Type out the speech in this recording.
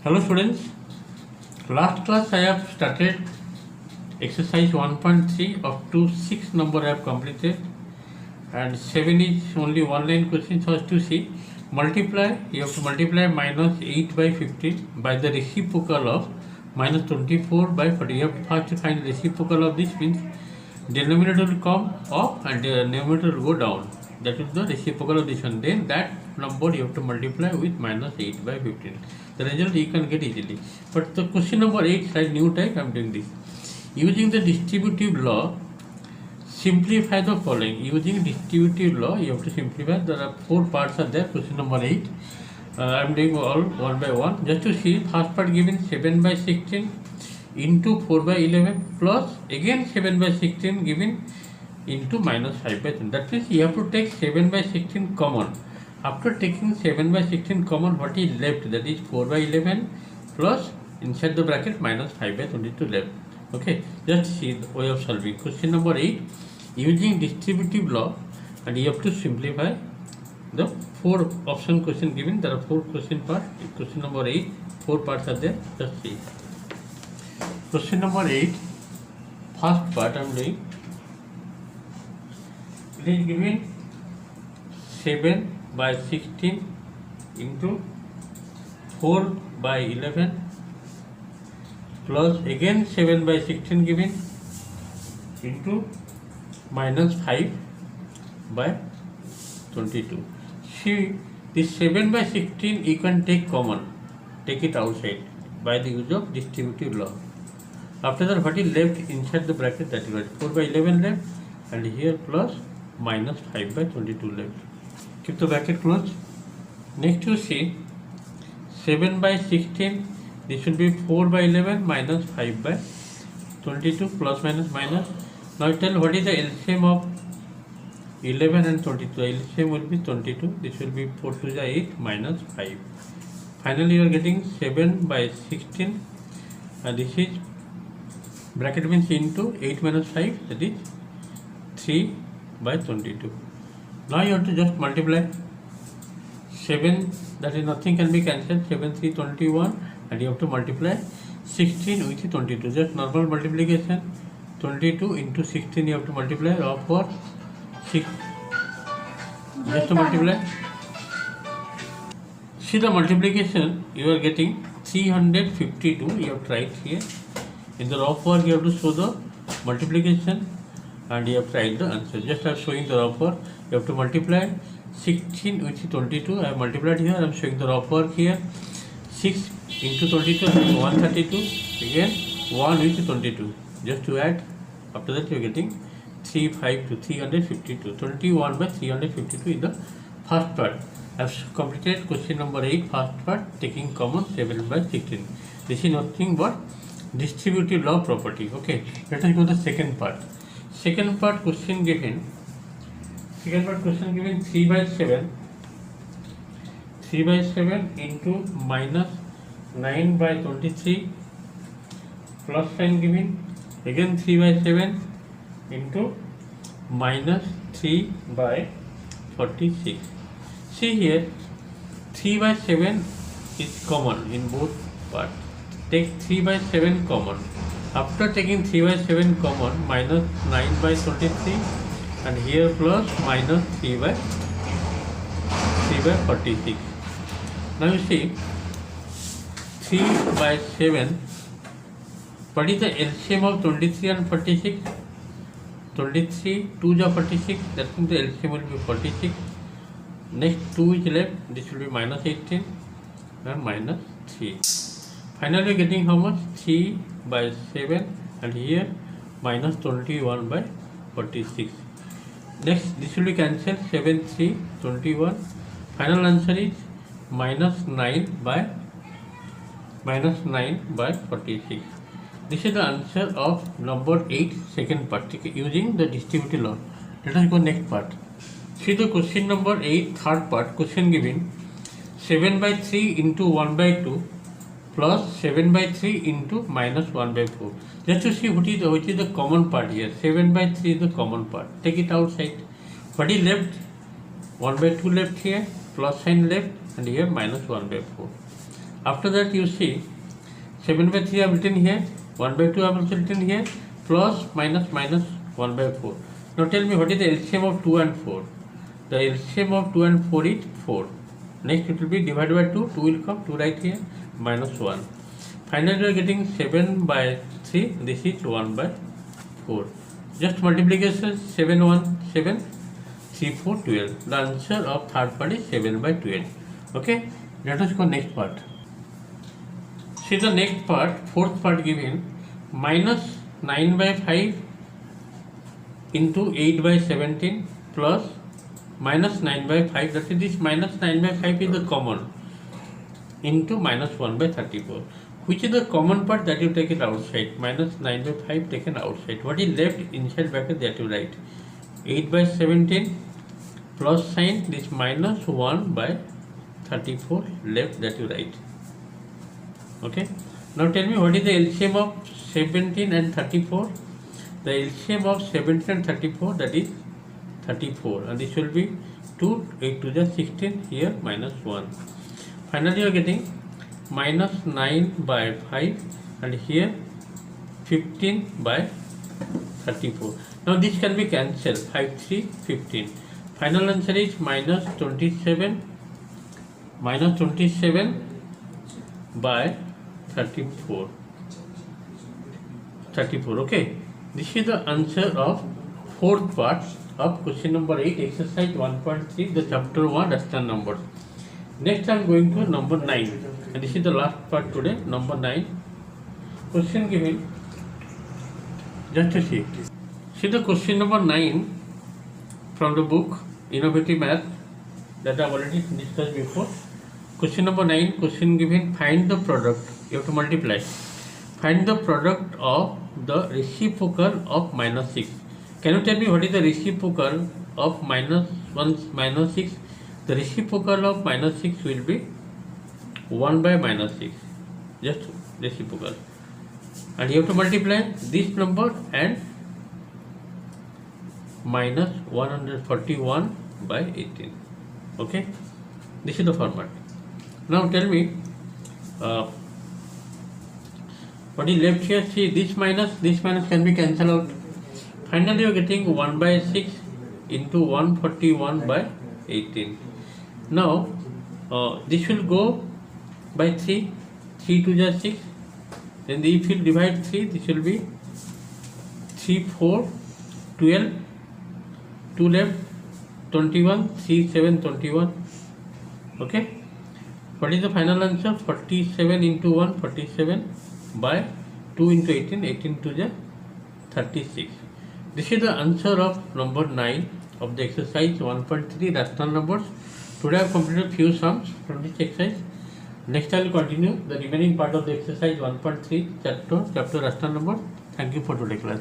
Hello students, last class I have started exercise 1.3 up to 6 number I have completed and 7 is only one line question. So as to see, multiply, you have to multiply minus 8 by 15 by the reciprocal of minus 24 by 40. You have to first find the reciprocal of this, means denominator will come up and the numerator will go down. That is the reciprocal of this one. Then that number you have to multiply with minus 8 by 15. The result you can get easily. But the question number 8, slide new type, I am doing this. Using the distributive law, simplify the following. Using distributive law, you have to simplify. There are 4 parts are there. Question number 8. I am doing all one by one. Just to see, first part given 7 by 16 into 4 by 11 plus again 7 by 16 given into minus 5 by 10. That means you have to take 7 by 16 common. After taking 7 by 16 common, what is left? That is 4 by 11 plus inside the bracket minus 5 by 22 left. Okay, just see the way of solving. Question number 8, using distributive law, and you have to simplify the 4 option question given. There are 4 question parts. Question number 8, 4 parts are there. Just see. Question number 8, first part I am doing. It is given 7 by 16 into 4 by 11 plus again 7 by 16 given into minus 5 by 22. See, this 7 by 16 you can take common, take it outside by the use of distributive law. After that, what is left inside the bracket? That is 4 by 11 left, and here plus minus 5 by 22 left. Keep the bracket closed. Next you see 7 by 16, this will be 4 by 11 minus 5 by 22 plus minus minus. Now tell what is the LCM of 11 and 22. LCM will be 22. This will be 4 to the 8 minus 5. Finally you are getting 7 by 16, and this is bracket means into 8 minus 5, that is 3 by 22. Now you have to just multiply 7, that is nothing can be cancelled, 7 3 21, and you have to multiply 16 with 22, just normal multiplication. 22 into 16 you have to multiply, of for 6, just to multiply. See the multiplication, you are getting 352, you have tried here. In the rough work you have to show the multiplication and you have tried the answer. Just I am showing the rough work. You have to multiply 16 with 22. I have multiplied here. I am showing the rough work here. 6 into 22 is 132. Again 1 with 22. Just to add. After that you are getting 352. 21 by 352 is the first part. I have completed question number 8, first part, taking common 7 by 16. This is nothing but distributive law property. Okay, let us go to the second part. Second part question given 3 by 7 into minus 9 by 23 plus sign given, again 3 by 7 into minus 3 by 46. See here, 3 by 7 is common in both parts. Take 3 by 7 common. After taking 3 by 7 common, minus 9 by 23, and here plus minus 3 by 46. Now you see 3 by 7. What is the LCM of 23 and 46? 23, 2 is 46, that means the LCM will be 46. Next 2 is left, this will be minus 18 and minus 3. Finally getting how much? 3 by 7, and here minus 21 by 46. Next this will be cancelled, 7 3 21. Final answer is minus 9 by 46. This is the answer of number 8, second part, using the distributive law. Let us go next part. See the question number 8, third part, question given 7 by 3 into 1 by 2 plus 7 by 3 into minus 1 by 4. Just to see which is the common part here. 7 by 3 is the common part. Take it outside. What is left? 1 by 2 left here, plus sign left, and here minus 1 by 4. After that you see 7 by 3 I have written here, 1 by 2 I have also written here, plus minus minus 1 by 4. Now tell me what is the LCM of 2 and 4? The LCM of 2 and 4 is 4. Next it will be divided by 2, 2 will come, 2 right here, minus 1. Finally you are getting 7 by 3, this is 1 by 4. Just multiplication, 7 1 7, 3 4 12. The answer of third part is 7 by 12. Okay, let us go next part. See the next part, fourth part given, minus 9 by 5 into 8 by 17 plus minus 9 by 5, that is this minus 9 by 5 is the common, into minus 1 by 34. Which is the common part that you take it outside? Minus 9 by 5 taken outside. What is left inside bracket that you write? 8 by 17 plus sign, this minus 1 by 34 left that you write. Okay. Now tell me what is the LCM of 17 and 34? The LCM of 17 and 34, that is 34, and this will be 2, 8 to the 16, here minus 1. Finally you are getting minus 9 by 5 and here 15 by 34. Now this can be cancelled, 5 3 15. Final answer is minus 27 by 34. Okay, this is the answer of fourth part of question number 8, exercise 1.3, the chapter 1, rational numbers. Next I am going to number 9, and this is the last part today, number 9. Question given, just to see. See the question number 9 from the book Innovative Math that I have already discussed before. Question number 9, question given, find the product, you have to multiply. Find the product of the reciprocal of minus 6. Can you tell me what is the reciprocal of minus 6? The reciprocal of minus 6 will be 1 by minus 6. Just reciprocal. And you have to multiply this number and minus 141 by 18. Okay. This is the format. Now tell me what is left here. See this minus can be cancelled out. Finally you are getting 1 by 6 into 141 by 18. Now this will go by 3 to the 6. Then if you divide 3, this will be 3 4 12, 2 left 21, 3 7 21. Okay. What is the final answer? 47 into 1 47 by 2 into 18, 18 to the 36. This is the answer of number 9 of the exercise 1.3, rational numbers. Today I have completed few sums from this exercise. Next I will continue the remaining part of the exercise 1.3, chapter rational numbers. Thank you for today's class.